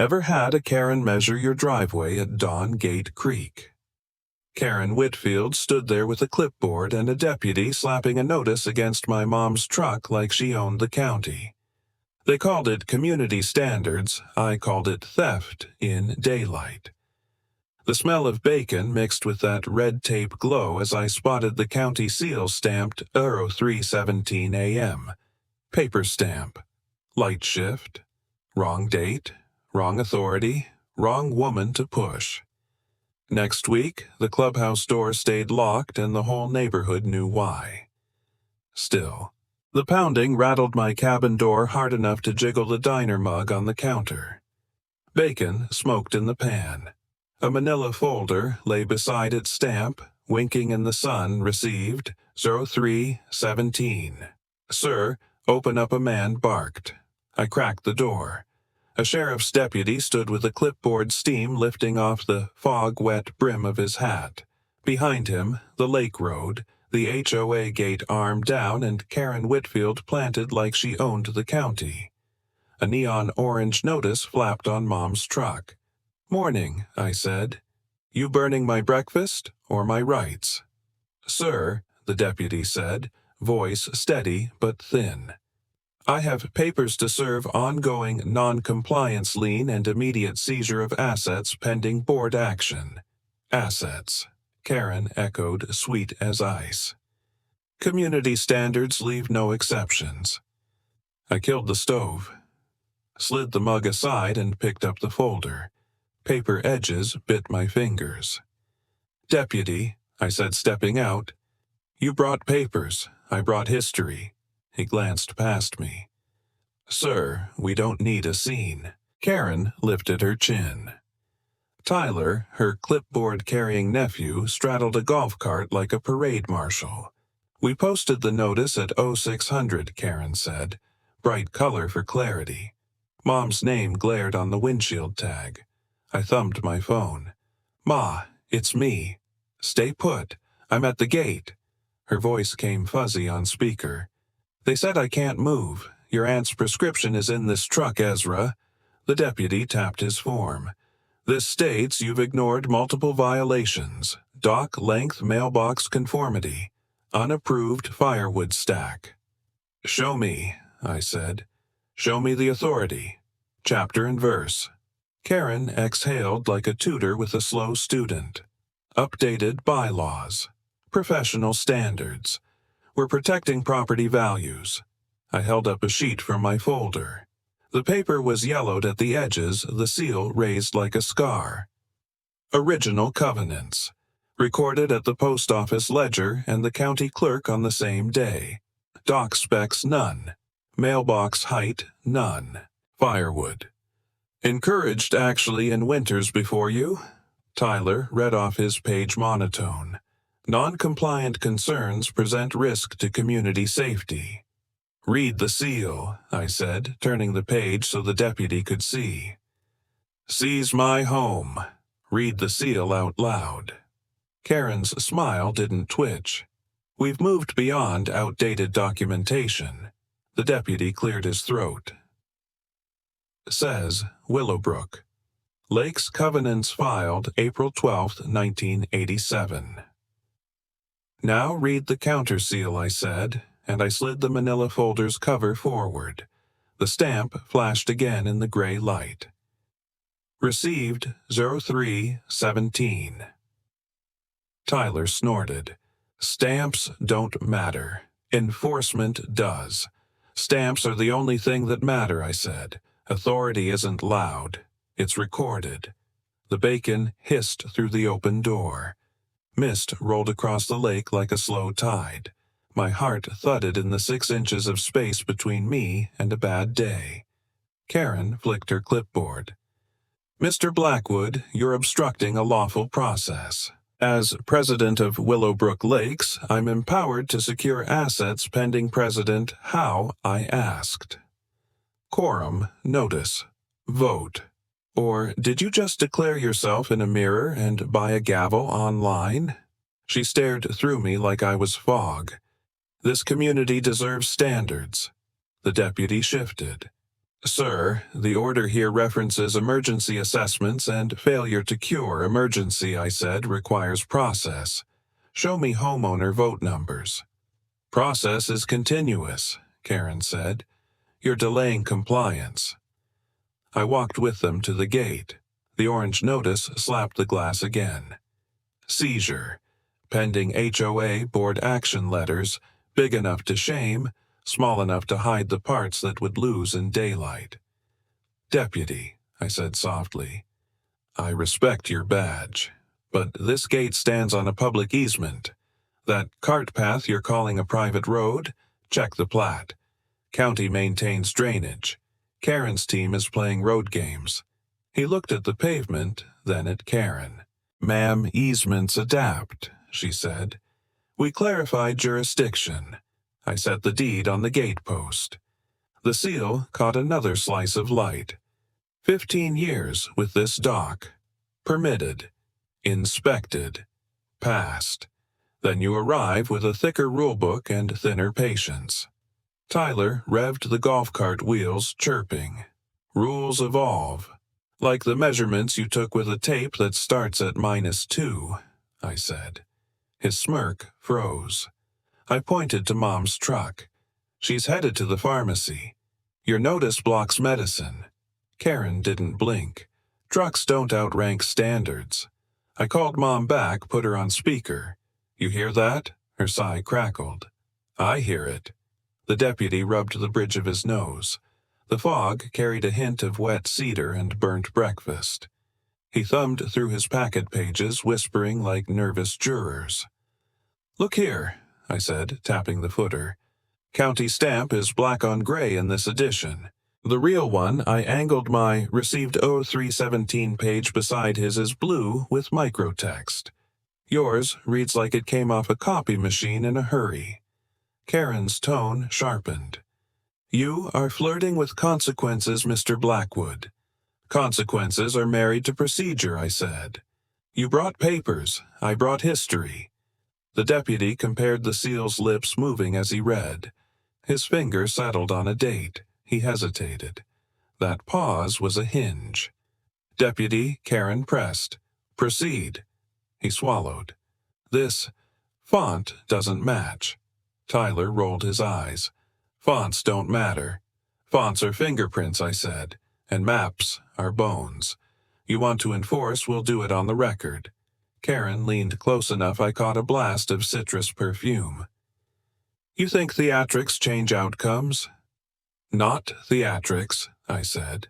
Ever had a Karen measure your driveway at Dawn Gate Creek? Karen Whitfield stood there with a clipboard and a deputy slapping a notice against my mom's truck like she owned the county. They called it community standards. I called it theft in daylight. The smell of bacon mixed with that red tape glow as I spotted the county seal stamped 03:17 a.m. Paper stamp. Light shift. Wrong date. Wrong authority. Wrong woman to push. Next week, the clubhouse door stayed locked and the whole neighborhood knew why. Still, the pounding rattled my cabin door hard enough to jiggle the diner mug on the counter. Bacon smoked in the pan. A manila folder lay beside its stamp, winking in the sun, received 03:17. "Sir, open up," a man barked. I cracked the door. A sheriff's deputy stood with a clipboard, steam lifting off the fog-wet brim of his hat. Behind him, the lake road, the HOA gate arm down, and Karen Whitfield planted like she owned the county. A neon orange notice flapped on Mom's truck. "Morning," I said. "You burning my breakfast or my rights?" "Sir," the deputy said, voice steady but thin. "I have papers to serve ongoing non-compliance lien and immediate seizure of assets pending board action." "Assets," Karen echoed, sweet as ice. "Community standards leave no exceptions." I killed the stove, slid the mug aside and picked up the folder. Paper edges bit my fingers. "Deputy," I said, stepping out. "You brought papers. I brought history." He glanced past me. "Sir, we don't need a scene." Karen lifted her chin. Tyler, her clipboard-carrying nephew, straddled a golf cart like a parade marshal. "We posted the notice at 0600, Karen said. Bright color for clarity. Mom's name glared on the windshield tag. I thumbed my phone. "Ma, it's me. Stay put. I'm at the gate." Her voice came fuzzy on speaker. "They said I can't move. Your aunt's prescription is in this truck, Ezra." The deputy tapped his form. "This states you've ignored multiple violations. Dock length mailbox conformity. Unapproved firewood stack." "Show me," I said. "Show me the authority. Chapter and verse." Karen exhaled like a tutor with a slow student. "Updated bylaws. Professional standards. We're protecting property values." I held up a sheet from my folder. The paper was yellowed at the edges, the seal raised like a scar. "Original covenants. Recorded at the post office ledger and the county clerk on the same day. Dock specs none. Mailbox height none. Firewood. Encouraged actually in winters before you." Tyler read off his page monotone. "Non-compliant concerns present risk to community safety." "Read the seal," I said, turning the page so the deputy could see. "Seize my home." Read the seal out loud. Karen's smile didn't twitch. "We've moved beyond outdated documentation." The deputy cleared his throat. Says Willowbrook. Lakes Covenants filed April 12, 1987. "Now read the counter seal," I said, and I slid the manila folder's cover forward. The stamp flashed again in the gray light. Received 03:17. Tyler snorted. "Stamps don't matter. Enforcement does." "Stamps are the only thing that matter," I said. "Authority isn't loud. It's recorded." The bacon hissed through the open door. Mist rolled across the lake like a slow tide. My heart thudded in the 6 inches of space between me and a bad day. Karen flicked her clipboard. "Mr. Blackwood, you're obstructing a lawful process. As president of Willowbrook Lakes, I'm empowered to secure assets pending President how I asked. Quorum, notice, vote. Or did you just declare yourself in a mirror and buy a gavel online?" She stared through me like I was fog. "This community deserves standards." The deputy shifted. Sir, the order here references emergency assessments and failure to cure emergency, I said, requires process. Show me homeowner vote numbers. Process is continuous, Karen said. You're delaying compliance. I walked with them to the gate. The orange notice slapped the glass again. Seizure. Pending HOA board action letters, big enough to shame, small enough to hide the parts that would lose in daylight. Deputy, I said softly, I respect your badge, but this gate stands on a public easement. That cart path you're calling a private road? Check the plat. County maintains drainage. Karen's team is playing road games. He looked at the pavement, then at Karen. Ma'am, easements adapt, she said. We clarified jurisdiction. I set the deed on the gate post. The seal caught another slice of light. 15 years with this dock. Permitted. Inspected. Passed. Then you arrive with a thicker rulebook and thinner patience. Tyler revved the golf cart wheels, chirping. Rules evolve. Like the measurements you took with a tape that starts at -2, I said. His smirk froze. I pointed to Mom's truck. She's headed to the pharmacy. Your notice blocks medicine. Karen didn't blink. Trucks don't outrank standards. I called Mom back, put her on speaker. You hear that? Her sigh crackled. I hear it. The deputy rubbed the bridge of his nose. The fog carried a hint of wet cedar and burnt breakfast. He thumbed through his packet pages, whispering like nervous jurors. Look here, I said, tapping the footer. County stamp is black on gray in this edition. The real one, I angled my received 0317 page beside his is blue with microtext. Yours reads like it came off a copy machine in a hurry. Karen's tone sharpened. You are flirting with consequences, Mr. Blackwood. Consequences are married to procedure, I said. You brought papers, I brought history. The deputy compared the seal's lips moving as he read. His finger settled on a date. He hesitated. That pause was a hinge. Deputy, Karen pressed. Proceed. He swallowed. This font doesn't match. Tyler rolled his eyes. Fonts don't matter. Fonts are fingerprints, I said, and maps are bones. You want to enforce, we'll do it on the record. Karen leaned close enough I caught a blast of citrus perfume. You think theatrics change outcomes? Not theatrics, I said.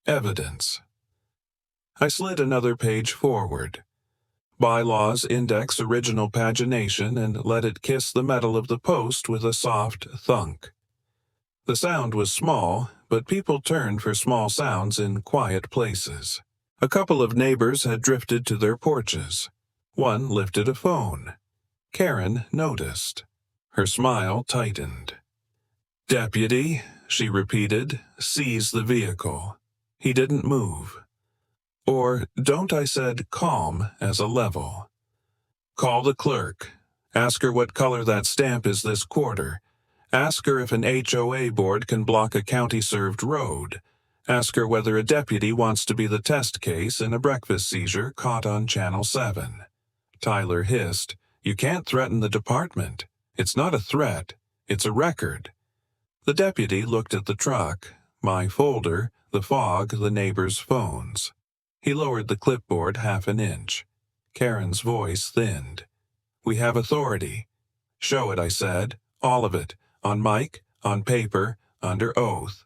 Evidence. I slid another page forward. Bylaws index original pagination and let it kiss the metal of the post with a soft thunk. The sound was small, but people turned for small sounds in quiet places. A couple of neighbors had drifted to their porches. One lifted a phone. Karen noticed. Her smile tightened. Deputy, she repeated, seize the vehicle. He didn't move. Or, don't, I said, calm as a level. Call the clerk. Ask her what color that stamp is this quarter. Ask her if an HOA board can block a county-served road. Ask her whether a deputy wants to be the test case in a breakfast seizure caught on Channel 7. Tyler hissed, You can't threaten the department. It's not a threat. It's a record. The deputy looked at the truck, my folder, the fog, the neighbors' phones. He lowered the clipboard half an inch. Karen's voice thinned. We have authority. Show it, I said. All of it. On mic, on paper, under oath.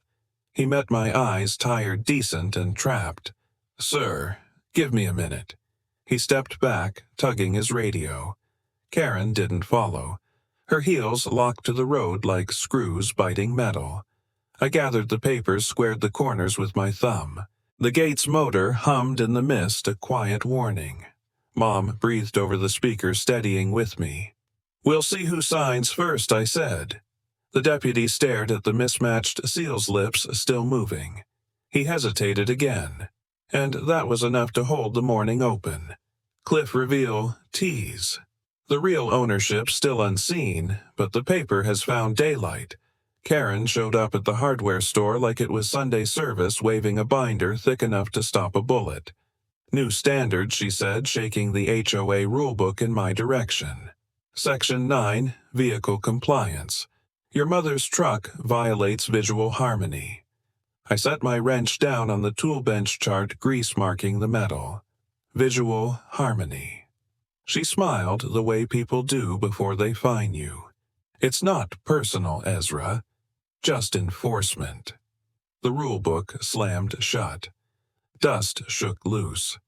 He met my eyes, tired, decent, and trapped. Sir, give me a minute. He stepped back, tugging his radio. Karen didn't follow. Her heels locked to the road like screws biting metal. I gathered the papers, squared the corners with my thumb. The gate's motor hummed in the mist, a quiet warning. Mom breathed over the speaker, steadying with me. We'll see who signs first, I said. The deputy stared at the mismatched seal's lips still moving. He hesitated again, and that was enough to hold the morning open. Cliff reveal, tease. The real ownership still unseen, but the paper has found daylight. Karen showed up at the hardware store like it was Sunday service, waving a binder thick enough to stop a bullet. New standards, she said, shaking the HOA rulebook in my direction. Section 9, Vehicle Compliance. Your mother's truck violates visual harmony. I set my wrench down on the tool bench chart, grease marking the metal. Visual harmony. She smiled the way people do before they fine you. It's not personal, Ezra. Just enforcement. The rulebook slammed shut. Dust shook loose.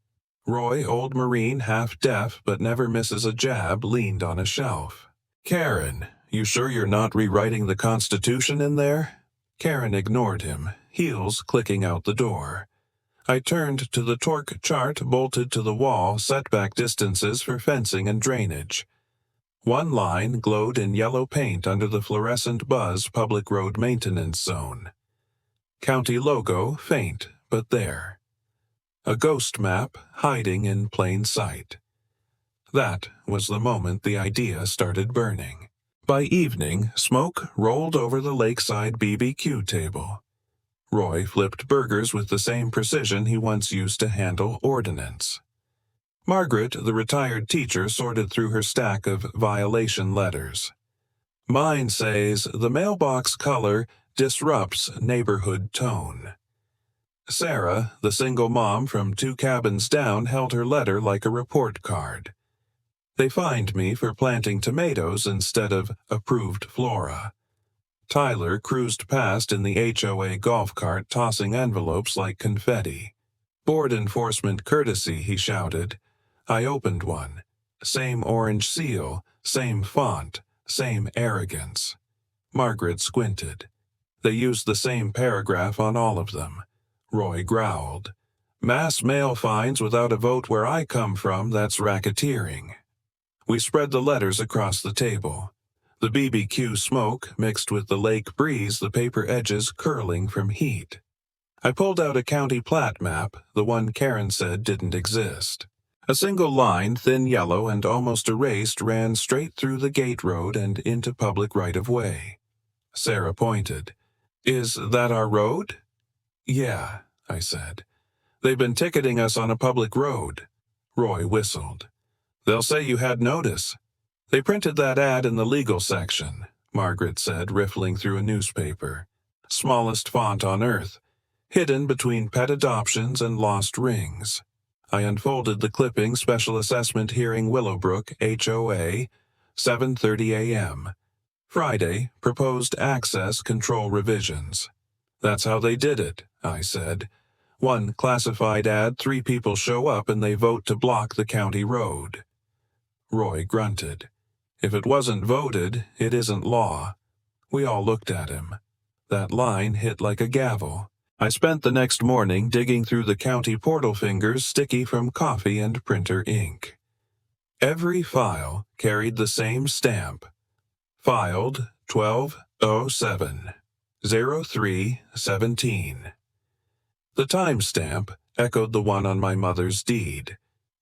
Roy, old Marine, half deaf but never misses a jab, leaned on a shelf. Karen, you sure you're not rewriting the Constitution in there? Karen ignored him, heels clicking out the door. I turned to the torque chart bolted to the wall, setback distances for fencing and drainage. One line glowed in yellow paint under the fluorescent buzz public road maintenance zone. County logo, faint, but there. A ghost map hiding in plain sight. That was the moment the idea started burning. By evening, smoke rolled over the lakeside BBQ table. Roy flipped burgers with the same precision he once used to handle ordnance. Margaret, the retired teacher, sorted through her stack of violation letters. Mine says, the mailbox color disrupts neighborhood tone. Sarah, the single mom from 2 cabins down, held her letter like a report card. They fined me for planting tomatoes instead of approved flora. Tyler cruised past in the HOA golf cart, tossing envelopes like confetti. Board enforcement courtesy, he shouted. I opened one. Same orange seal, same font, same arrogance. Margaret squinted. They used the same paragraph on all of them. Roy growled. Mass mail fines without a vote where I come from, that's racketeering. We spread the letters across the table. The BBQ smoke mixed with the lake breeze, the paper edges curling from heat. I pulled out a county plat map, the one Karen said didn't exist. A single line, thin yellow and almost erased, ran straight through the gate road and into public right-of-way. Sarah pointed. Is that our road? Yeah, I said. They've been ticketing us on a public road. Roy whistled. They'll say you had notice. They printed that ad in the legal section, Margaret said, riffling through a newspaper. Smallest font on earth, hidden between pet adoptions and lost rings. I unfolded the clipping. Special assessment hearing, Willowbrook, HOA, 7:30 a.m. Friday, proposed access control revisions. That's how they did it, I said. One classified ad, 3 people show up and they vote to block the county road. Roy grunted. If it wasn't voted, it isn't law. We all looked at him. That line hit like a gavel. I spent the next morning digging through the county portal fingers, sticky from coffee and printer ink. Every file carried the same stamp. Filed 12/07/03/17. The timestamp echoed the one on my mother's deed.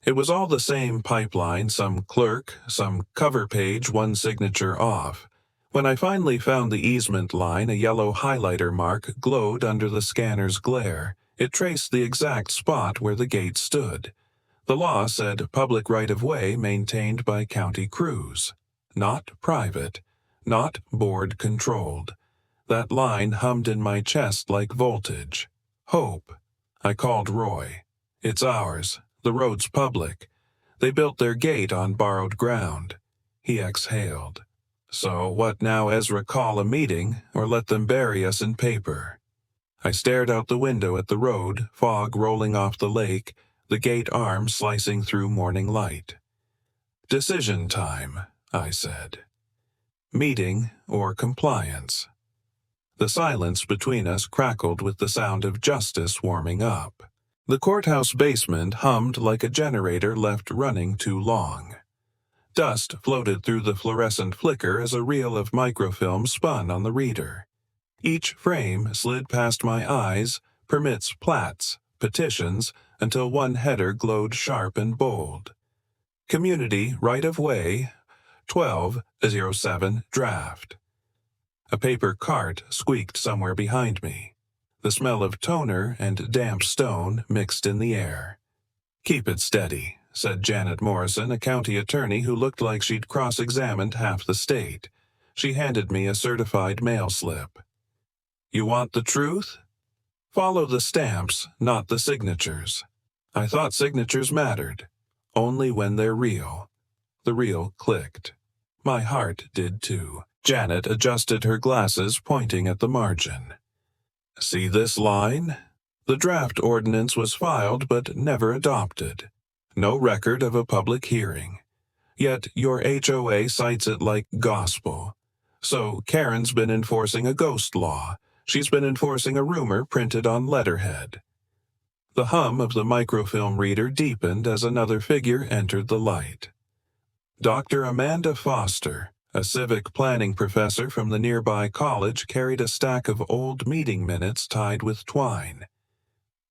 It was all the same pipeline, some clerk, some cover page, one signature off. When I finally found the easement line, a yellow highlighter mark glowed under the scanner's glare. It traced the exact spot where the gate stood. The law said public right-of-way maintained by county crews. Not private. Not board-controlled. That line hummed in my chest like voltage. Hope. I called Roy. It's ours. The road's public. They built their gate on borrowed ground. He exhaled. So what now, Ezra? Call a meeting, or let them bury us in paper? I stared out the window at the road, fog rolling off the lake, the gate arm slicing through morning light. Decision time, I said. Meeting or compliance? The silence between us crackled with the sound of justice warming up. The courthouse basement hummed like a generator left running too long. Dust floated through the fluorescent flicker as a reel of microfilm spun on the reader. Each frame slid past my eyes, permits, plats, petitions, until one header glowed sharp and bold. Community right-of-way, 12/07 draft. A paper cart squeaked somewhere behind me. The smell of toner and damp stone mixed in the air. "Keep it steady," said Janet Morrison, a county attorney who looked like she'd cross-examined half the state. She handed me a certified mail slip. "You want the truth? Follow the stamps, not the signatures." I thought signatures mattered. Only when they're real. The reel clicked. My heart did too. Janet adjusted her glasses, pointing at the margin. "See this line? The draft ordinance was filed but never adopted. No record of a public hearing. Yet your HOA cites it like gospel. So Karen's been enforcing a ghost law. She's been enforcing a rumor printed on letterhead." The hum of the microfilm reader deepened as another figure entered the light. Dr. Amanda Foster, a civic planning professor from the nearby college, carried a stack of old meeting minutes tied with twine.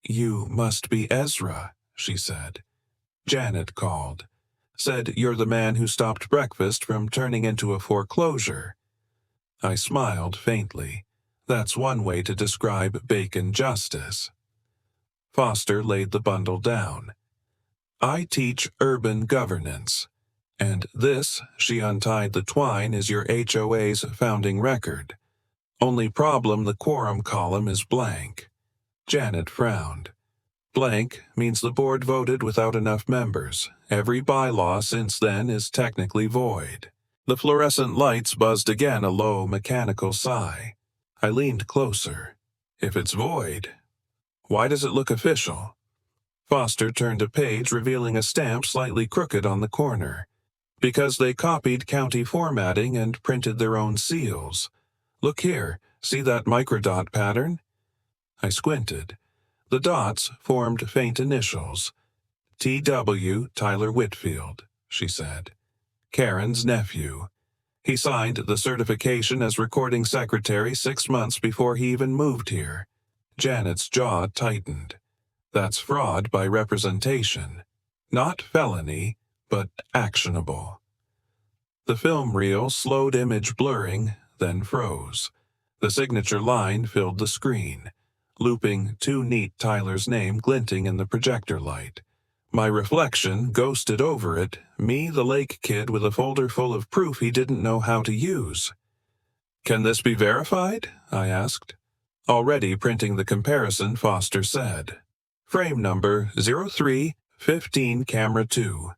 "You must be Ezra," she said. Janet called. "Said you're the man who stopped breakfast from turning into a foreclosure." I smiled faintly. That's one way to describe bacon justice. Foster laid the bundle down. "I teach urban governance. And this," she untied the twine, "is your HOA's founding record. Only problem, the quorum column is blank." Janet frowned. "Blank means the board voted without enough members. Every bylaw since then is technically void." The fluorescent lights buzzed again, a low, mechanical sigh. I leaned closer. "If it's void, why does it look official?" Foster turned a page, revealing a stamp slightly crooked on the corner. "Because they copied county formatting and printed their own seals. Look here, see that microdot pattern?" I squinted. The dots formed faint initials. "T.W. Tyler Whitfield," she said. "Karen's nephew. He signed the certification as recording secretary 6 months before he even moved here." Janet's jaw tightened. "That's fraud by representation. Not felony, but actionable." The film reel slowed, image blurring, then froze. The signature line filled the screen, looping too neat Tyler's name glinting in the projector light. My reflection ghosted over it, me, the lake kid, with a folder full of proof he didn't know how to use. "Can this be verified?" I asked. Already printing the comparison, Foster said. "Frame number 0315 camera 2.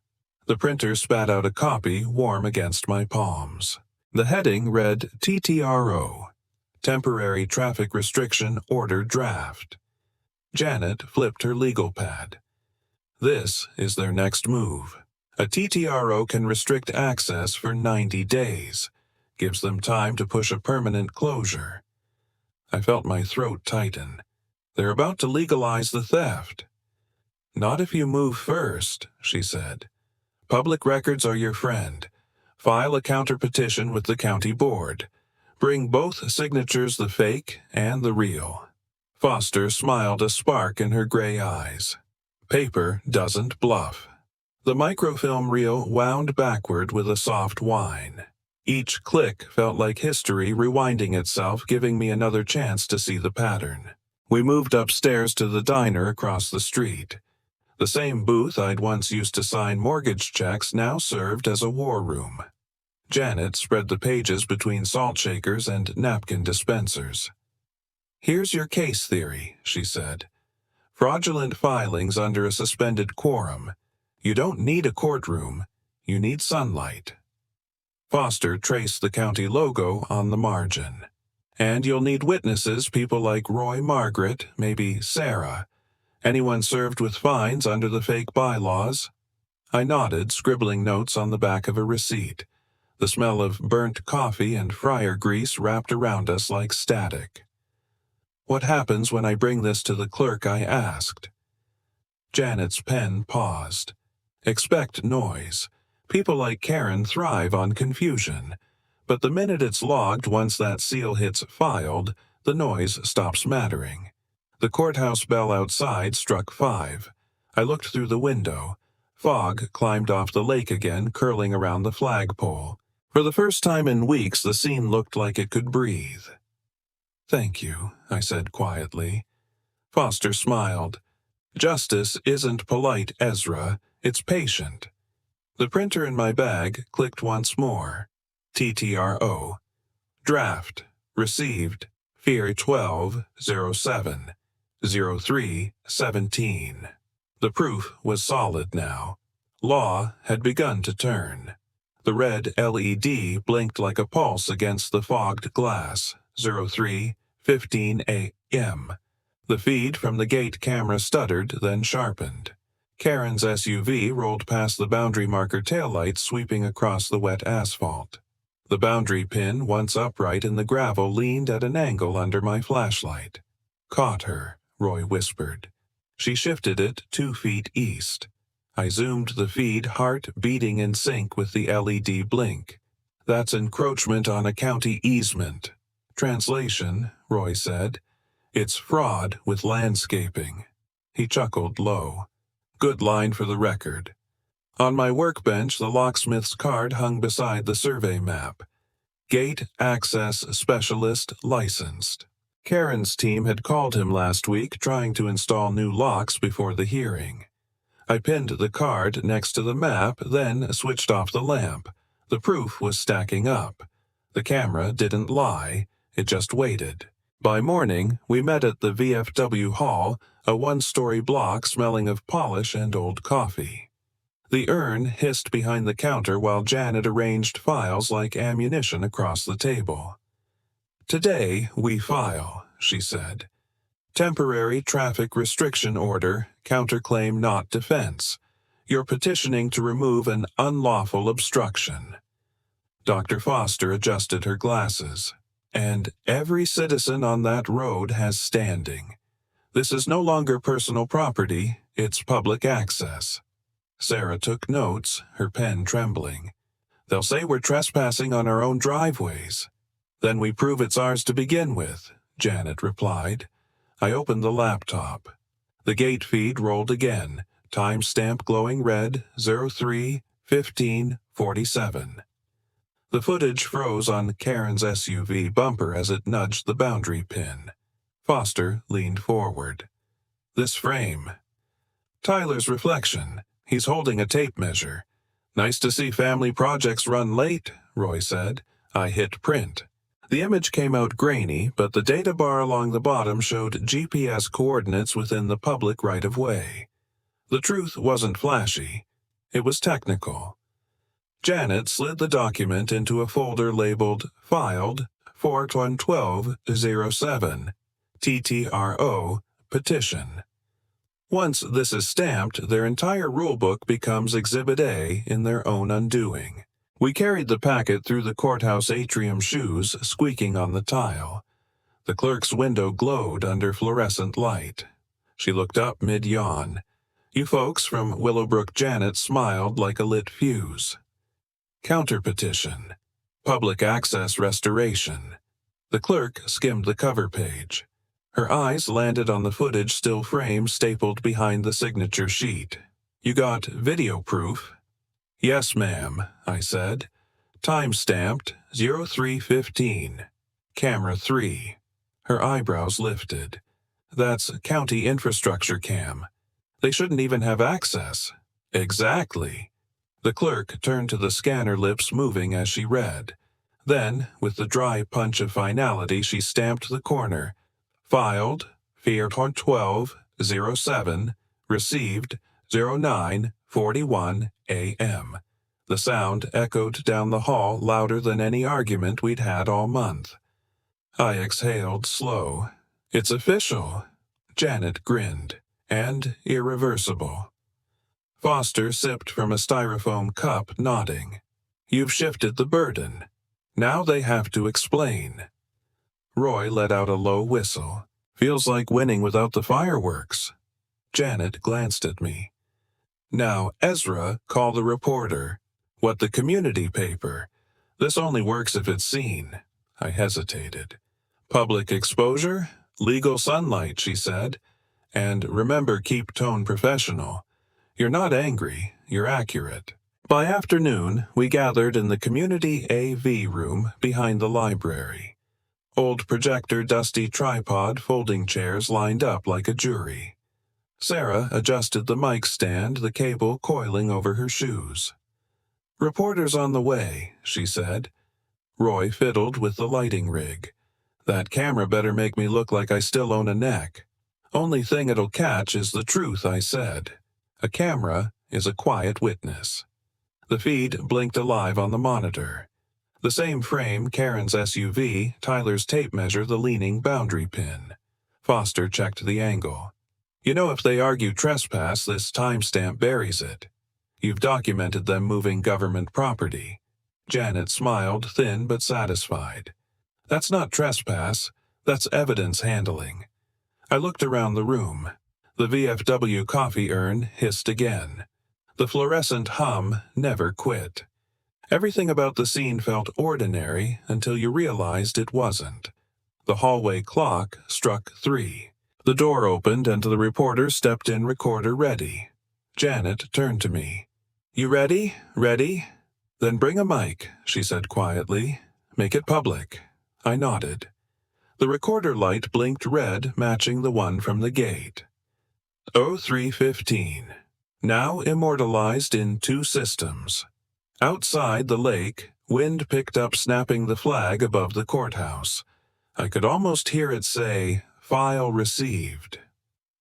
The printer spat out a copy, warm against my palms. The heading read TTRO, Temporary Traffic Restriction Order Draft. Janet flipped her legal pad. "This is their next move. A TTRO can restrict access for 90 days. Gives them time to push a permanent closure." I felt my throat tighten. They're about to legalize the theft. "Not if you move first," she said. "Public records are your friend. File a counter-petition with the county board. Bring both signatures, the fake and the real." Foster smiled, a spark in her gray eyes. "Paper doesn't bluff." The microfilm reel wound backward with a soft whine. Each click felt like history rewinding itself, giving me another chance to see the pattern. We moved upstairs to the diner across the street. The same booth I'd once used to sign mortgage checks now served as a war room. Janet spread the pages between salt shakers and napkin dispensers. "Here's your case theory," she said. "Fraudulent filings under a suspended quorum. You don't need a courtroom. You need sunlight." Foster traced the county logo on the margin. "And you'll need witnesses, people like Roy Margaret, maybe Sarah. Anyone served with fines under the fake bylaws?" I nodded, scribbling notes on the back of a receipt. The smell of burnt coffee and fryer grease wrapped around us like static. "What happens when I bring this to the clerk?" I asked. Janet's pen paused. "Expect noise. People like Karen thrive on confusion. But the minute it's logged, once that seal hits filed, the noise stops mattering." The courthouse bell outside struck 5. I looked through the window. Fog climbed off the lake again, curling around the flagpole. For the first time in weeks, the scene looked like it could breathe. "Thank you," I said quietly. Foster smiled. "Justice isn't polite, Ezra. It's patient." The printer in my bag clicked once more. TTRO. Draft. Received. Fear 12-07. 03-17. The proof was solid now. Law had begun to turn. The red LED blinked like a pulse against the fogged glass. 03:15 a.m. The feed from the gate camera stuttered, then sharpened. Karen's SUV rolled past the boundary marker taillights sweeping across the wet asphalt. The boundary pin, once upright in the gravel, leaned at an angle under my flashlight. "Caught her," Roy whispered. She shifted it 2 feet east. I zoomed the feed, heart beating in sync with the LED blink. "That's encroachment on a county easement." Translation, Roy said. "It's fraud with landscaping." He chuckled low. "Good line for the record." On my workbench, the locksmith's card hung beside the survey map. Gate Access Specialist Licensed. Karen's team had called him last week, trying to install new locks before the hearing. I pinned the card next to the map, then switched off the lamp. The proof was stacking up. The camera didn't lie, it just waited. By morning, we met at the VFW hall, a 1-story block smelling of polish and old coffee. The urn hissed behind the counter while Janet arranged files like ammunition across the table. "Today we file," she said. "Temporary traffic restriction order, counterclaim not defense. You're petitioning to remove an unlawful obstruction." Dr. Foster adjusted her glasses. "And every citizen on that road has standing. This is no longer personal property, it's public access." Sarah took notes, her pen trembling. "They'll say we're trespassing on our own driveways." "Then we prove it's ours to begin with," Janet replied. I opened the laptop. The gate feed rolled again, timestamp glowing red, 03:15:47. The footage froze on Karen's SUV bumper as it nudged the boundary pin. Foster leaned forward. "This frame." "Tyler's reflection. He's holding a tape measure." "Nice to see family projects run late," Roy said. I hit print. The image came out grainy, but the data bar along the bottom showed GPS coordinates within the public right-of-way. The truth wasn't flashy. It was technical. Janet slid the document into a folder labeled Filed 4/1/12/07, TTRO, Petition. Once this is stamped, their entire rulebook becomes Exhibit A in their own undoing. We carried the packet through the courthouse atrium shoes, squeaking on the tile. The clerk's window glowed under fluorescent light. She looked up mid-yawn. You folks from Willowbrook Janet smiled like a lit fuse. Counterpetition. Public access restoration. The clerk skimmed the cover page. Her eyes landed on the footage still frame stapled behind the signature sheet. "You got video proof?" "Yes, ma'am," I said. "Time-stamped 03:15. Camera 3. Her eyebrows lifted. "That's county infrastructure cam. They shouldn't even have access." "Exactly." The clerk turned to the scanner, lips moving as she read. Then, with the dry punch of finality, she stamped the corner. Filed, Fear 12/07, received 09:41 a.m. The sound echoed down the hall louder than any argument we'd had all month. I exhaled slow. "It's official." Janet grinned. "And irreversible." Foster sipped from a styrofoam cup, nodding. "You've shifted the burden. Now they have to explain." Roy let out a low whistle. "Feels like winning without the fireworks." Janet glanced at me. "Now, Ezra, call the reporter." "What, the community paper?" "This only works if it's seen." I hesitated. "Public exposure? Legal sunlight," she said. "And remember, keep tone professional. You're not angry, you're accurate." By afternoon, we gathered in the community AV room behind the library. Old projector, dusty tripod, folding chairs lined up like a jury. Sarah adjusted the mic stand, the cable coiling over her shoes. "Reporters on the way," she said. Roy fiddled with the lighting rig. "That camera better make me look like I still own a neck." "Only thing it'll catch is the truth," I said. "A camera is a quiet witness." The feed blinked alive on the monitor. The same frame, Karen's SUV, Tyler's tape measure, the leaning boundary pin. Foster checked the angle. "You know, if they argue trespass, this timestamp buries it. You've documented them moving government property." Janet smiled, thin but satisfied. "That's not trespass. That's evidence handling." I looked around the room. The VFW coffee urn hissed again. The fluorescent hum never quit. Everything about the scene felt ordinary until you realized it wasn't. The hallway clock struck 3. The door opened and the reporter stepped in, recorder ready. Janet turned to me. "You ready? Ready? Then bring a mic," she said quietly. "Make it public." I nodded. The recorder light blinked red, matching the one from the gate. 03:15. Now immortalized in 2 systems. Outside the lake, wind picked up, snapping the flag above the courthouse. I could almost hear it say, "File received."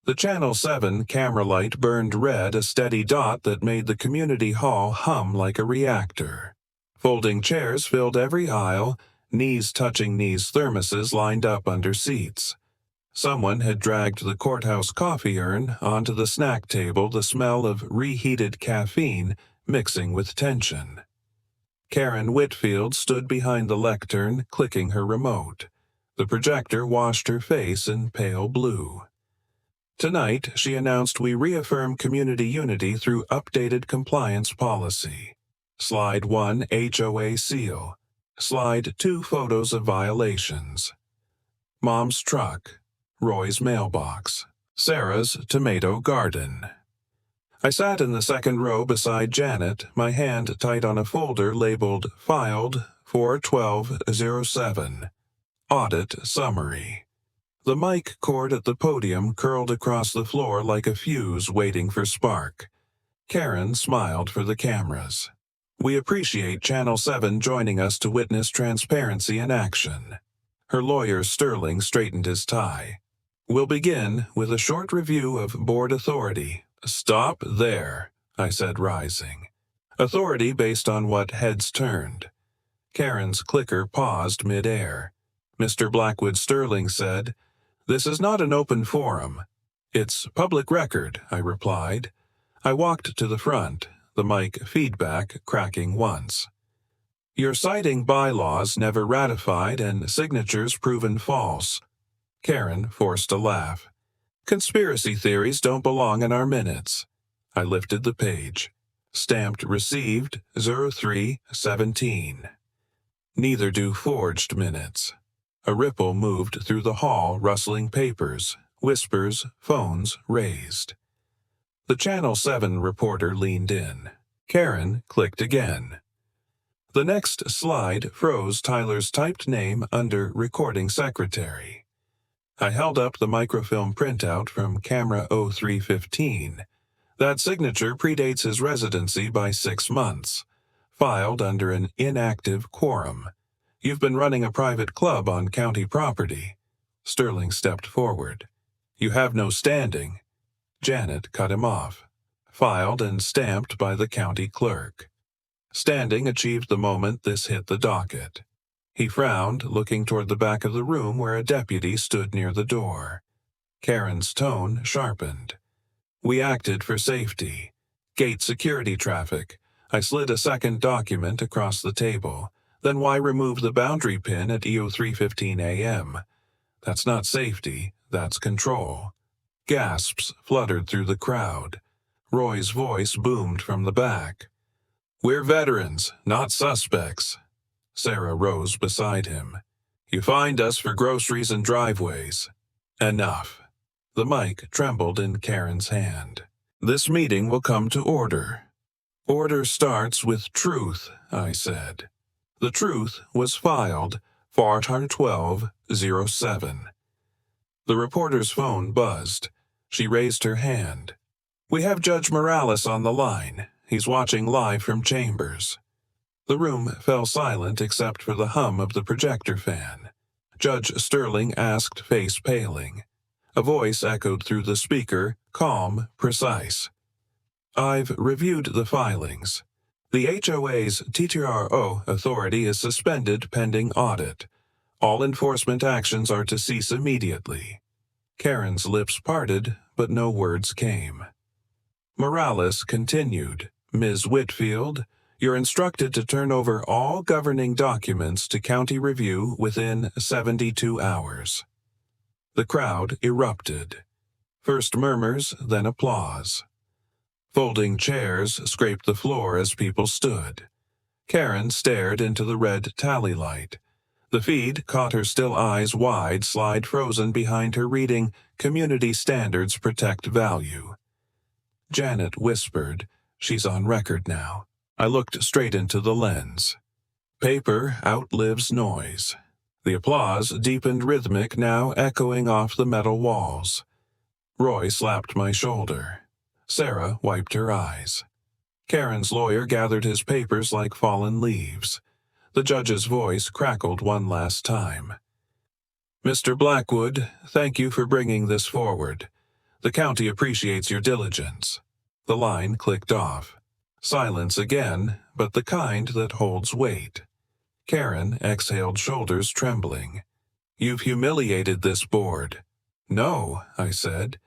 The Channel 7 camera light burned red, a steady dot that made the community hall hum like a reactor. Folding chairs filled every aisle, knees touching knees, thermoses lined up under seats. Someone had dragged the courthouse coffee urn onto the snack table, the smell of reheated caffeine mixing with tension. Karen Whitfield stood behind the lectern, clicking her remote. The projector washed her face in pale blue. "Tonight," she announced, "we reaffirm community unity through updated compliance policy. Slide 1, HOA seal. Slide 2, photos of violations. Mom's truck. Roy's mailbox. Sarah's tomato garden." I sat in the second row beside Janet, my hand tight on a folder labeled Filed 4/12/07. Audit Summary. The mic cord at the podium curled across the floor like a fuse waiting for spark. Karen smiled for the cameras. "We appreciate Channel 7 joining us to witness transparency in action." Her lawyer Sterling straightened his tie. "We'll begin with a short review of board authority." "Stop there," I said, rising. "Authority based on what heads turned." Karen's clicker paused mid-air. Mr. Blackwood Sterling said, "This is not an open forum." "It's public record," I replied. I walked to the front, the mic feedback cracking once. "You're citing bylaws never ratified and signatures proven false." Karen forced a laugh. "Conspiracy theories don't belong in our minutes." I lifted the page. Stamped received 03/17. Neither do forged minutes. A ripple moved through the hall, rustling papers, whispers, phones raised. The Channel 7 reporter leaned in. Karen clicked again. The next slide froze Tyler's typed name under Recording Secretary. I held up the microfilm printout from camera 0315. That signature predates his residency by 6 months. Filed under an inactive quorum. You've been running a private club on county property. Sterling stepped forward. You have no standing. Janet cut him off. Filed and stamped by the county clerk. Standing achieved the moment this hit the docket. He frowned, looking toward the back of the room where a deputy stood near the door. Karen's tone sharpened. We acted for safety. Gate security traffic. I slid a second document across the table. Then why remove the boundary pin at EO 3:15 a.m.? That's not safety, that's control. Gasps fluttered through the crowd. Roy's voice boomed from the back. We're veterans, not suspects. Sarah rose beside him. You fined us for groceries and driveways. Enough. The mic trembled in Karen's hand. This meeting will come to order. Order starts with truth, I said. The truth was filed, 41207. The reporter's phone buzzed. She raised her hand. We have Judge Morales on the line. He's watching live from chambers. The room fell silent except for the hum of the projector fan. Judge Sterling asked, face paling. A voice echoed through the speaker, calm, precise. I've reviewed the filings. The HOA's TTRO authority is suspended pending audit. All enforcement actions are to cease immediately. Karen's lips parted, but no words came. Morales continued, Ms. Whitfield, you're instructed to turn over all governing documents to county review within 72 hours. The crowd erupted. First murmurs, then applause. Folding chairs scraped the floor as people stood. Karen stared into the red tally light. The feed caught her still eyes wide, slide frozen behind her reading, Community Standards Protect Value. Janet whispered, She's on record now. I looked straight into the lens. Paper outlives noise. The applause deepened rhythmic, now echoing off the metal walls. Roy slapped my shoulder. Sarah wiped her eyes. Karen's lawyer gathered his papers like fallen leaves. The judge's voice crackled one last time. Mr. Blackwood, thank you for bringing this forward. The county appreciates your diligence. The line clicked off. Silence again, but the kind that holds weight. Karen exhaled, shoulders trembling. You've humiliated this board. No, I said.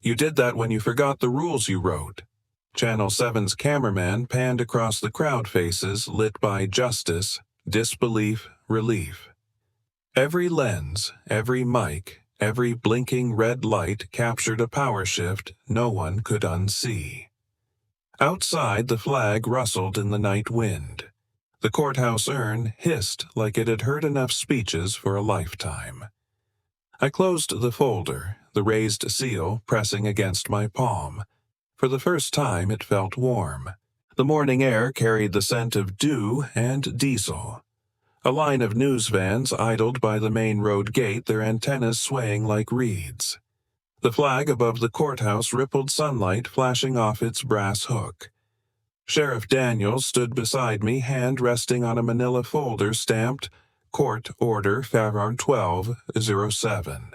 You did that when you forgot the rules you wrote. Channel 7's cameraman panned across the crowd faces lit by justice, disbelief, relief. Every lens, every mic, every blinking red light captured a power shift no one could unsee. Outside, the flag rustled in the night wind. The courthouse urn hissed like it had heard enough speeches for a lifetime. I closed the folder, the raised seal pressing against my palm. For the first time, it felt warm. The morning air carried the scent of dew and diesel. A line of news vans idled by the main road gate, their antennas swaying like reeds. The flag above the courthouse rippled sunlight flashing off its brass hook. Sheriff Daniels stood beside me, hand resting on a manila folder stamped Court Order 41207.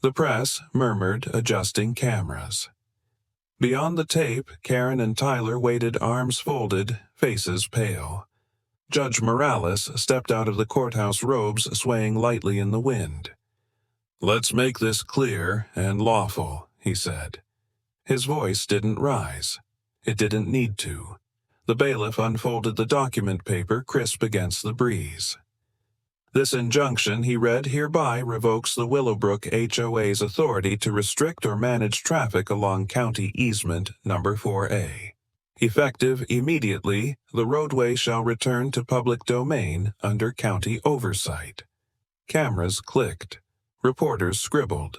The press murmured, adjusting cameras. Beyond the tape, Karen and Tyler waited, arms folded, faces pale. Judge Morales stepped out of the courthouse robes, swaying lightly in the wind. Let's make this clear and lawful, he said. His voice didn't rise. It didn't need to. The bailiff unfolded the document paper, crisp against the breeze. This injunction, he read, hereby revokes the Willowbrook HOA's authority to restrict or manage traffic along County Easement Number 4A. Effective immediately, the roadway shall return to public domain under county oversight. Cameras clicked. Reporters scribbled.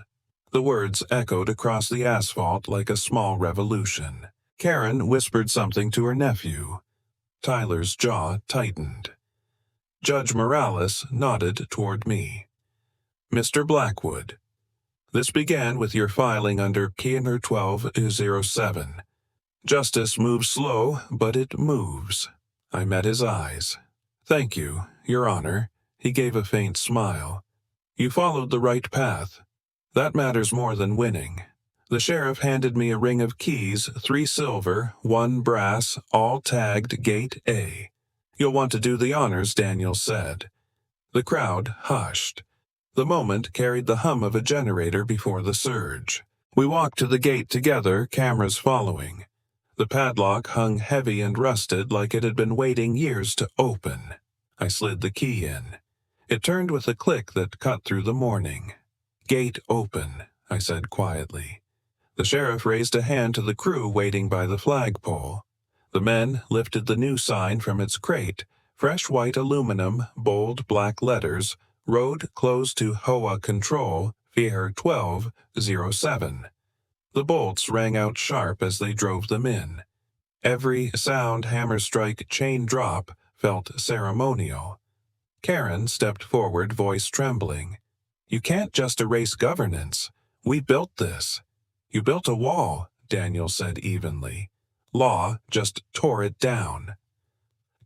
The words echoed across the asphalt like a small revolution. Karen whispered something to her nephew. Tyler's jaw tightened. Judge Morales nodded toward me. Mr. Blackwood, this began with your filing under Keener 1207. Justice moves slow, but it moves. I met his eyes. Thank you, Your Honor. He gave a faint smile. You followed the right path. That matters more than winning. The sheriff handed me a ring of keys, 3 silver, 1 brass, all tagged Gate A. You'll want to do the honors, Daniel said. The crowd hushed. The moment carried the hum of a generator before the surge. We walked to the gate together, cameras following. The padlock hung heavy and rusted like it had been waiting years to open. I slid the key in. It turned with a click that cut through the morning. Gate open, I said quietly. The sheriff raised a hand to the crew waiting by the flagpole. The men lifted the new sign from its crate, fresh white aluminum, bold black letters, road closed to HOA control, Fier 1207. The bolts rang out sharp as they drove them in. Every sound, hammer strike, chain drop, felt ceremonial. Karen stepped forward, voice trembling. "You can't just erase governance. We built this." "You built a wall," Daniel said evenly. "Law just tore it down."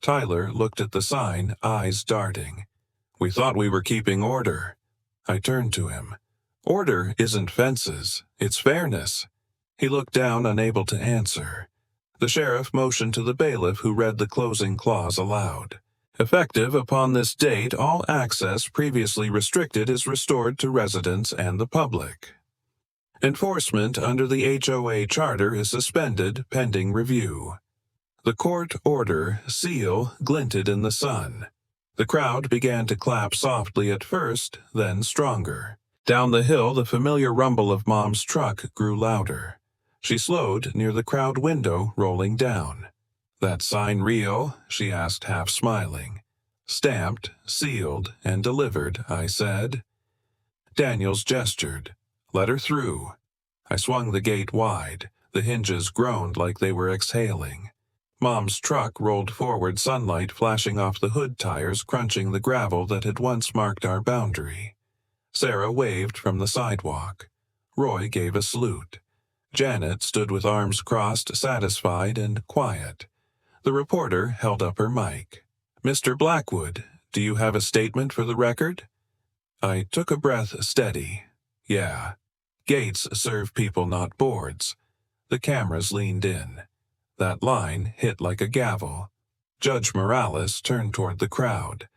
Tyler looked at the sign, eyes darting. "We thought we were keeping order." I turned to him. "Order isn't fences, it's fairness." He looked down, unable to answer. The sheriff motioned to the bailiff, who read the closing clause aloud. "Effective upon this date, all access previously restricted is restored to residents and the public. Enforcement under the HOA charter is suspended pending review." The court order seal glinted in the sun. The crowd began to clap softly at first, then stronger. Down the hill, the familiar rumble of Mom's truck grew louder. She slowed near the crowd window, rolling down. "That sign real?" she asked, half smiling. "Stamped, sealed, and delivered," I said. Daniels gestured. "Let her through." I swung the gate wide. The hinges groaned like they were exhaling. Mom's truck rolled forward, sunlight flashing off the hood tires, crunching the gravel that had once marked our boundary. Sarah waved from the sidewalk. Roy gave a salute. Janet stood with arms crossed, satisfied and quiet. The reporter held up her mic. "Mr. Blackwood, do you have a statement for the record?" I took a breath, steady. "Yeah. Gates serve people, not boards." The cameras leaned in. That line hit like a gavel. Judge Morales turned toward the crowd.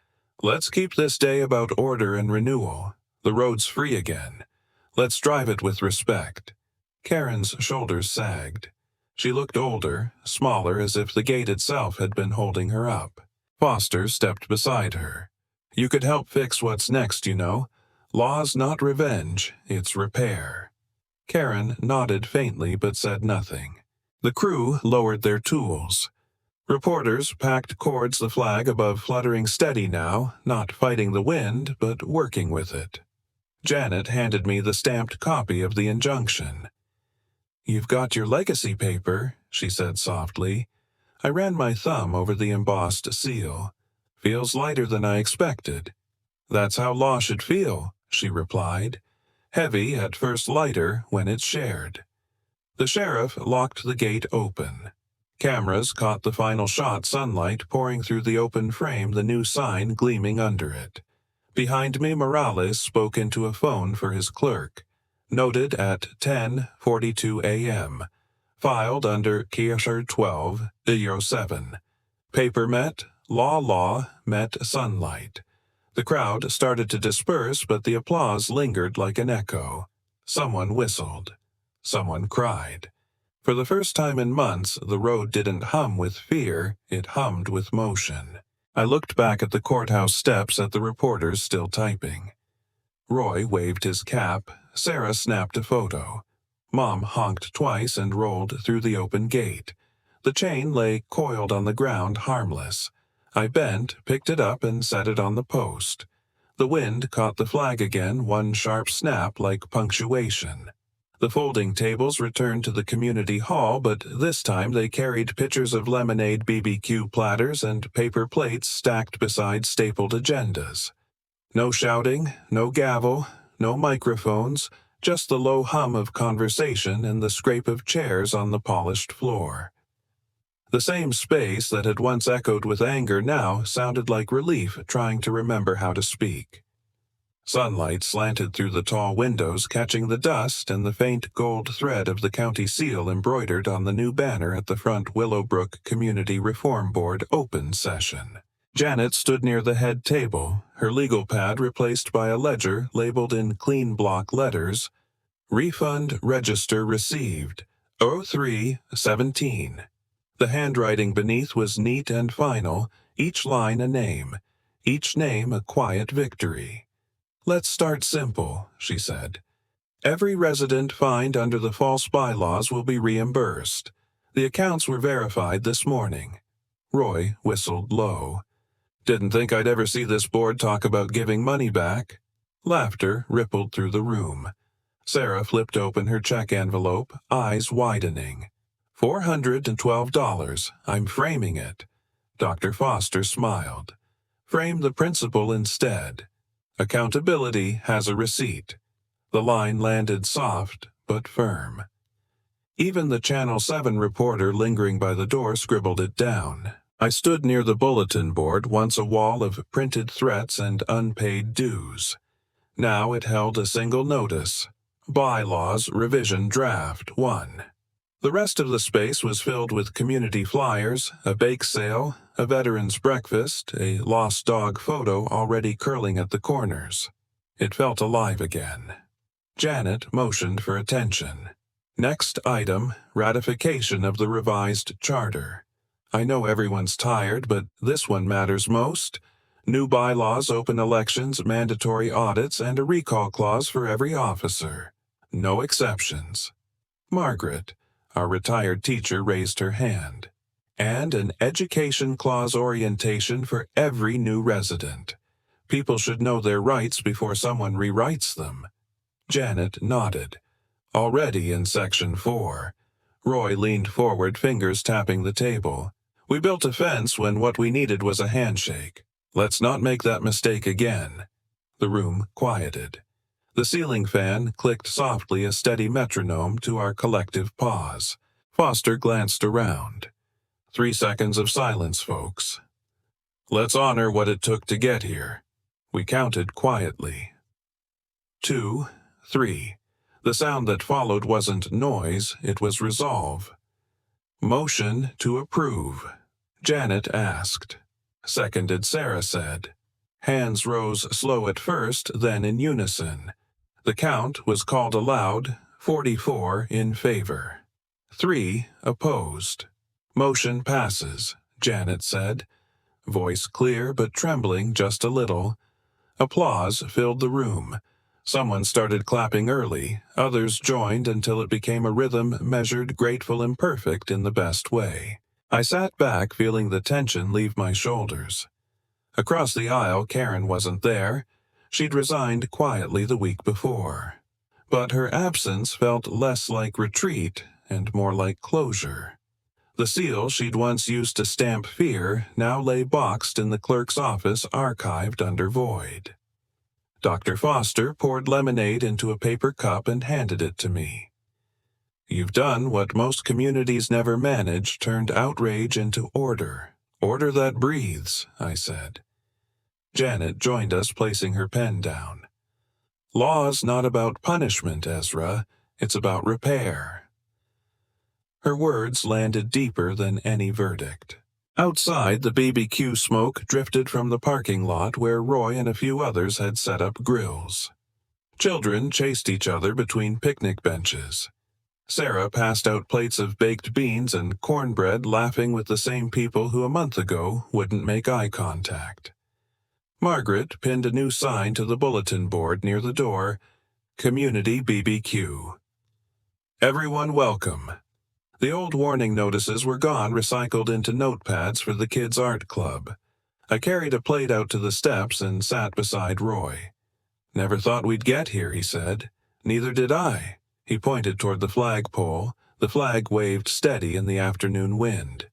"Let's keep this day about order and renewal. The road's free again. Let's drive it with respect." Karen's shoulders sagged. She looked older, smaller, as if the gate itself had been holding her up. Foster stepped beside her. "You could help fix what's next, you know. Law's not revenge, it's repair." Karen nodded faintly but said nothing. The crew lowered their tools. Reporters packed cords, the flag above fluttering steady now, not fighting the wind, but working with it. Janet handed me the stamped copy of the injunction. "You've got your legacy paper," she said softly. I ran my thumb over the embossed seal. "Feels lighter than I expected." "That's how law should feel," she replied. "Heavy at first, lighter when it's shared." The sheriff locked the gate open. Cameras caught the final shot, sunlight pouring through the open frame, the new sign gleaming under it. Behind me, Morales spoke into a phone for his clerk. Noted at 10:42 a.m. Filed under Kircher 12:07. Paper met, law met sunlight. The crowd started to disperse, but the applause lingered like an echo. Someone whistled. Someone cried. For the first time in months, the road didn't hum with fear, it hummed with motion. I looked back at the courthouse steps, at the reporters still typing. Roy waved his cap. Sarah snapped a photo. Mom honked twice and rolled through the open gate. The chain lay coiled on the ground, harmless. I bent, picked it up, and set it on the post. The wind caught the flag again, one sharp snap like punctuation. The folding tables returned to the community hall, but this time they carried pitchers of lemonade, BBQ platters, and paper plates stacked beside stapled agendas. No shouting, no gavel, no microphones, just the low hum of conversation and the scrape of chairs on the polished floor. The same space that had once echoed with anger now sounded like relief, trying to remember how to speak. Sunlight slanted through the tall windows, catching the dust and the faint gold thread of the county seal embroidered on the new banner at the front Willowbrook Community Reform Board open session. Janet stood near the head table, her legal pad replaced by a ledger labeled in clean block letters, "Refund Register Received, 0317. The handwriting beneath was neat and final, each line a name, each name a quiet victory. "Let's start simple," she said. "Every resident fined under the false bylaws will be reimbursed. The accounts were verified this morning." Roy whistled low. "Didn't think I'd ever see this board talk about giving money back." Laughter rippled through the room. Sarah flipped open her check envelope, eyes widening. $412. I'm framing it. Dr. Foster smiled. Frame the principal instead. Accountability has a receipt. The line landed soft but firm. Even the Channel 7 reporter lingering by the door scribbled it down. I stood near the bulletin board, once a wall of printed threats and unpaid dues. Now it held a single notice: Bylaws Revision Draft 1. The rest of the space was filled with community flyers, a bake sale, a veteran's breakfast, a lost dog photo already curling at the corners. It felt alive again. Janet motioned for attention. Next item, ratification of the revised charter. I know everyone's tired, but this one matters most. New bylaws, open elections, mandatory audits, and a recall clause for every officer. No exceptions. Margaret, our retired teacher, raised her hand. And an education clause orientation for every new resident. People should know their rights before someone rewrites them. Janet nodded. Already in Section 4. Roy leaned forward, fingers tapping the table. We built a fence when what we needed was a handshake. Let's not make that mistake again. The room quieted. The ceiling fan clicked softly, a steady metronome to our collective pause. Foster glanced around. 3 seconds of silence, folks. Let's honor what it took to get here. We counted quietly. 2, 3. The sound that followed wasn't noise, it was resolve. Motion to approve. Janet asked. Seconded, Sarah said. Hands rose slow at first, then in unison. The count was called aloud, 44 in favor. 3 opposed. Motion passes, Janet said. Voice clear but trembling just a little. Applause filled the room. Someone started clapping early, others joined until it became a rhythm measured, grateful, imperfect in the best way. I sat back, feeling the tension leave my shoulders. Across the aisle, Karen wasn't there. She'd resigned quietly the week before. But her absence felt less like retreat and more like closure. The seal she'd once used to stamp fear now lay boxed in the clerk's office, archived under void. Dr. Foster poured lemonade into a paper cup and handed it to me. You've done what most communities never manage, turned outrage into order. Order that breathes, I said. Janet joined us, placing her pen down. Law's not about punishment, Ezra. It's about repair. Her words landed deeper than any verdict. Outside, the BBQ smoke drifted from the parking lot where Roy and a few others had set up grills. Children chased each other between picnic benches. Sarah passed out plates of baked beans and cornbread, laughing with the same people who a month ago wouldn't make eye contact. Margaret pinned a new sign to the bulletin board near the door, Community BBQ. Everyone welcome. The old warning notices were gone, recycled into notepads for the kids' art club. I carried a plate out to the steps and sat beside Roy. Never thought we'd get here, he said. Neither did I. He pointed toward the flagpole. The flag waved steady in the afternoon wind.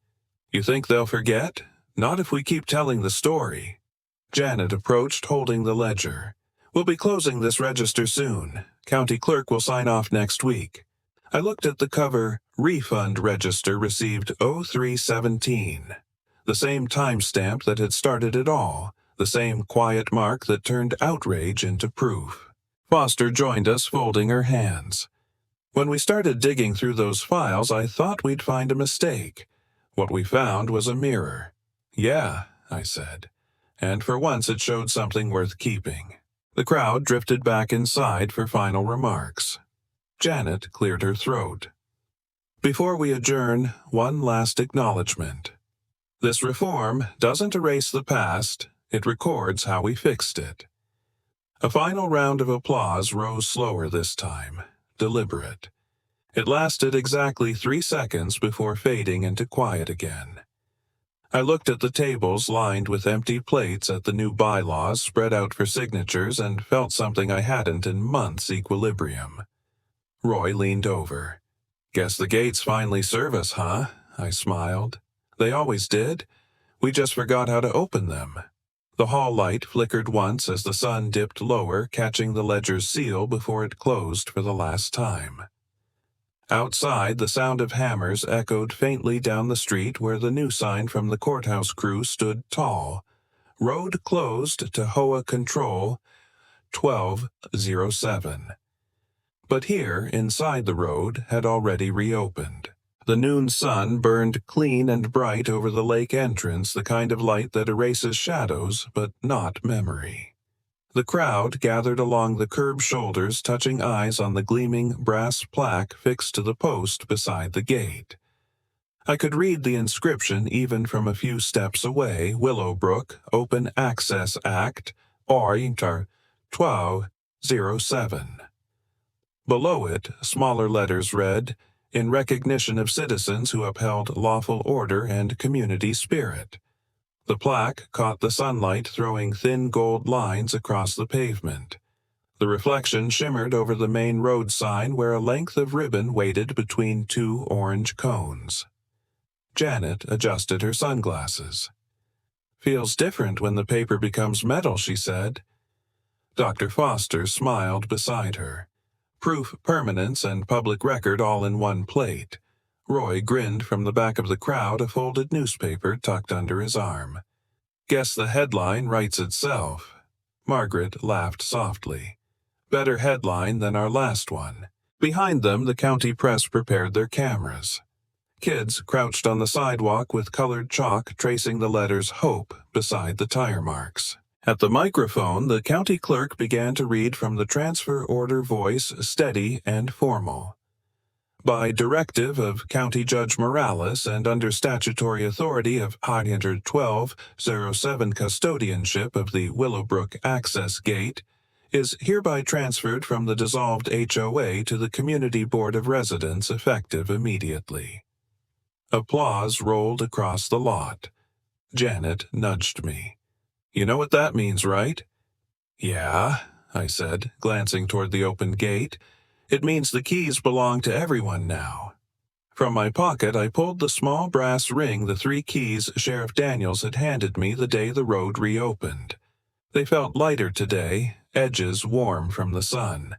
You think they'll forget? Not if we keep telling the story. Janet approached, holding the ledger. We'll be closing this register soon. County clerk will sign off next week. I looked at the cover. Refund register received 0317. The same timestamp that had started it all. The same quiet mark that turned outrage into proof. Foster joined us, folding her hands. When we started digging through those files, I thought we'd find a mistake. What we found was a mirror. Yeah, I said. And for once it showed something worth keeping. The crowd drifted back inside for final remarks. Janet cleared her throat. Before we adjourn, one last acknowledgement. This reform doesn't erase the past, it records how we fixed it. A final round of applause rose slower this time, deliberate. It lasted exactly 3 seconds before fading into quiet again. I looked at the tables lined with empty plates at the new bylaws spread out for signatures and felt something I hadn't in months: equilibrium. Roy leaned over. Guess the gates finally serve us, huh? I smiled. They always did. We just forgot how to open them. The hall light flickered once as the sun dipped lower, catching the ledger's seal before it closed for the last time. Outside, the sound of hammers echoed faintly down the street where the new sign from the courthouse crew stood tall. Road closed to HOA Control 1207. But here, inside the road, had already reopened. The noon sun burned clean and bright over the lake entrance, the kind of light that erases shadows, but not memory. The crowd gathered along the curb shoulders, touching eyes on the gleaming brass plaque fixed to the post beside the gate. I could read the inscription even from a few steps away: Willowbrook Open Access Act, Or 1207. Below it, smaller letters read, "In recognition of citizens who upheld lawful order and community spirit." The plaque caught the sunlight, throwing thin gold lines across the pavement. The reflection shimmered over the main road sign where a length of ribbon waited between two orange cones. Janet adjusted her sunglasses. "Feels different when the paper becomes metal," she said. Dr. Foster smiled beside her. Proof, permanence, and public record all in one plate. Roy grinned from the back of the crowd, a folded newspaper tucked under his arm. "Guess the headline writes itself." Margaret laughed softly. "Better headline than our last one." Behind them, the county press prepared their cameras. Kids crouched on the sidewalk with colored chalk tracing the letters HOPE beside the tire marks. At the microphone, the county clerk began to read from the transfer order, voice steady and formal. By directive of County Judge Morales and under statutory authority of HOA 1207, custodianship of the Willowbrook Access Gate is hereby transferred from the dissolved HOA to the Community Board of Residents effective immediately. Applause rolled across the lot. Janet nudged me. "You know what that means, right?" "Yeah," I said, glancing toward the open gate. "It means the keys belong to everyone now." From my pocket, I pulled the small brass ring, the 3 keys Sheriff Daniels had handed me the day the road reopened. They felt lighter today, edges warm from the sun.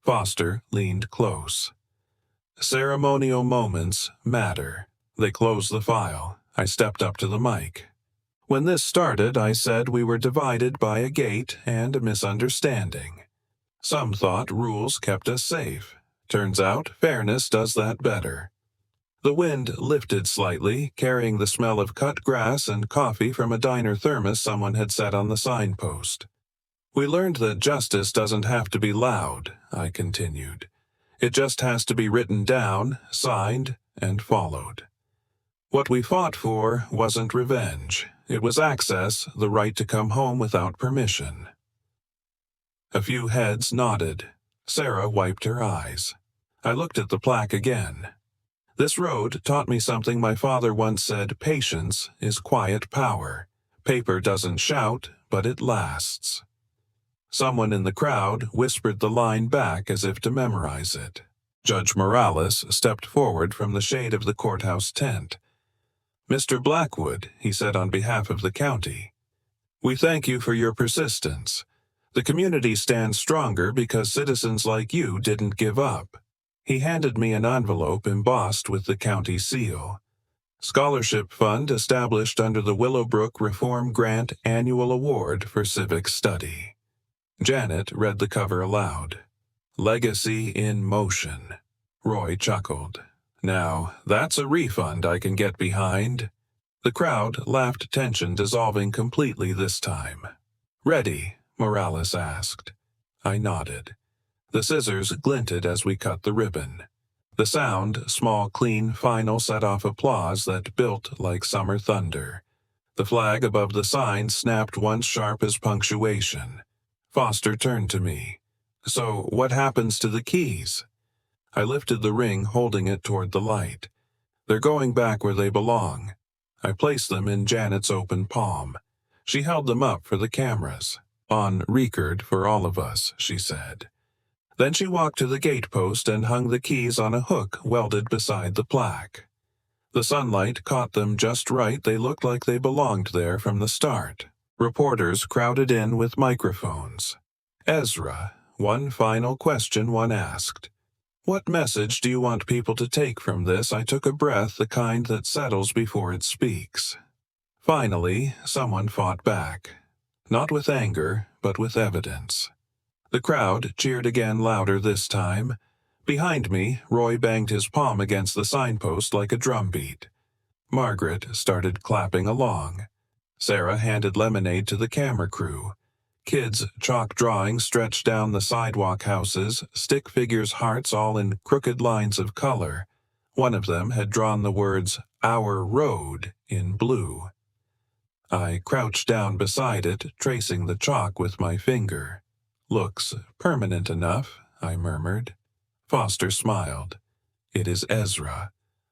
Foster leaned close. Ceremonial moments matter. They closed the file. I stepped up to the mic. "When this started, I said we were divided by a gate and a misunderstanding. Some thought rules kept us safe. Turns out fairness does that better." The wind lifted slightly, carrying the smell of cut grass and coffee from a diner thermos someone had set on the signpost. "We learned that justice doesn't have to be loud," I continued. "It just has to be written down, signed, and followed. What we fought for wasn't revenge. It was access, the right to come home without permission." A few heads nodded. Sarah wiped her eyes. I looked at the plaque again. "This road taught me something my father once said: patience is quiet power. Paper doesn't shout, but it lasts." Someone in the crowd whispered the line back as if to memorize it. Judge Morales stepped forward from the shade of the courthouse tent. "Mr. Blackwood," he said on behalf of the county, "we thank you for your persistence. The community stands stronger because citizens like you didn't give up." He handed me an envelope embossed with the county seal. "Scholarship fund established under the Willowbrook Reform Grant Annual Award for Civic Study." Janet read the cover aloud. "Legacy in Motion." Roy chuckled. "Now, that's a refund I can get behind." The crowd laughed, tension dissolving completely this time. "Ready?" Morales asked. I nodded. The scissors glinted as we cut the ribbon. The sound, small, clean, final, set off applause that built like summer thunder. The flag above the sign snapped once sharp as punctuation. Foster turned to me. "So what happens to the keys?" I lifted the ring, holding it toward the light. "They're going back where they belong." I placed them in Janet's open palm. She held them up for the cameras. "On record for all of us," she said. Then she walked to the gate post and hung the keys on a hook welded beside the plaque. The sunlight caught them just right. They looked like they belonged there from the start. Reporters crowded in with microphones. Ezra, one final question one asked. "What message do you want people to take from this?" I took a breath, the kind that settles before it speaks. Finally, someone fought back. Not with anger, but with evidence. The crowd cheered again, louder this time. Behind me, Roy banged his palm against the signpost like a drumbeat. Margaret started clapping along. Sarah handed lemonade to the camera crew. Kids' chalk drawings stretched down the sidewalk houses, stick figures' hearts all in crooked lines of color. One of them had drawn the words, "Our Road," in blue. I crouched down beside it, tracing the chalk with my finger. "Looks permanent enough," I murmured. Foster smiled. "It is Ezra.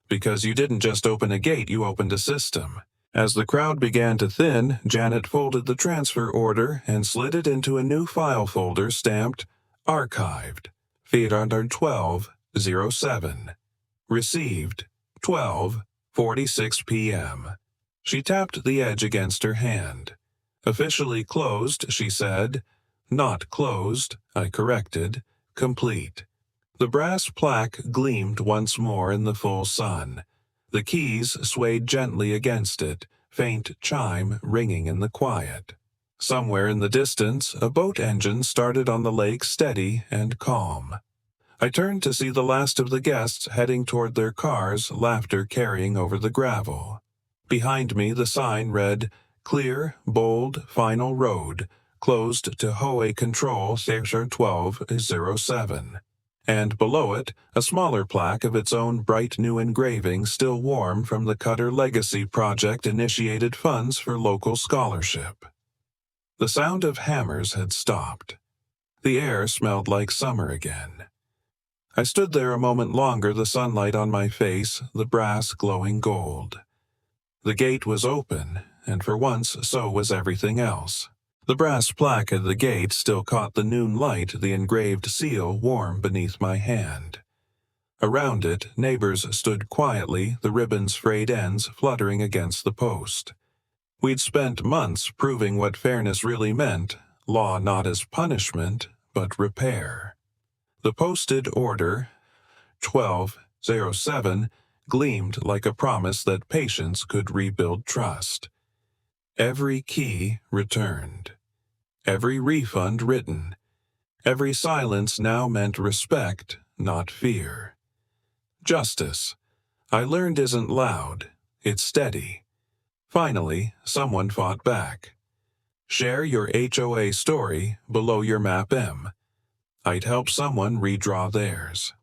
Because you didn't just open a gate, you opened a system." As the crowd began to thin, Janet folded the transfer order and slid it into a new file folder stamped Archived, 412-07. Received, 12:46 p.m. She tapped the edge against her hand. "Officially closed," she said. "Not closed," I corrected. "Complete." The brass plaque gleamed once more in the full sun. The keys swayed gently against it, faint chime ringing in the quiet. Somewhere in the distance, a boat engine started on the lake, steady and calm. I turned to see the last of the guests heading toward their cars, laughter carrying over the gravel. Behind me, the sign read, "Clear, bold, final road, closed to HOA control, Sector 1207. And below it, a smaller plaque of its own bright new engraving, still warm from the Cutter Legacy Project initiated funds for local scholarship. The sound of hammers had stopped. The air smelled like summer again. I stood there a moment longer, the sunlight on my face, the brass glowing gold. The gate was open, and for once so was everything else. The brass plaque at the gate still caught the noon light, the engraved seal warm beneath my hand. Around it, neighbors stood quietly, the ribbon's frayed ends fluttering against the post. We'd spent months proving what fairness really meant, law not as punishment, but repair. The posted order, 1207, gleamed like a promise that patience could rebuild trust. Every key returned. Every refund written. Every silence now meant respect, not fear. Justice, I learned, isn't loud, it's steady. Finally, someone fought back. Share your HOA story below your map M. I'd help someone redraw theirs.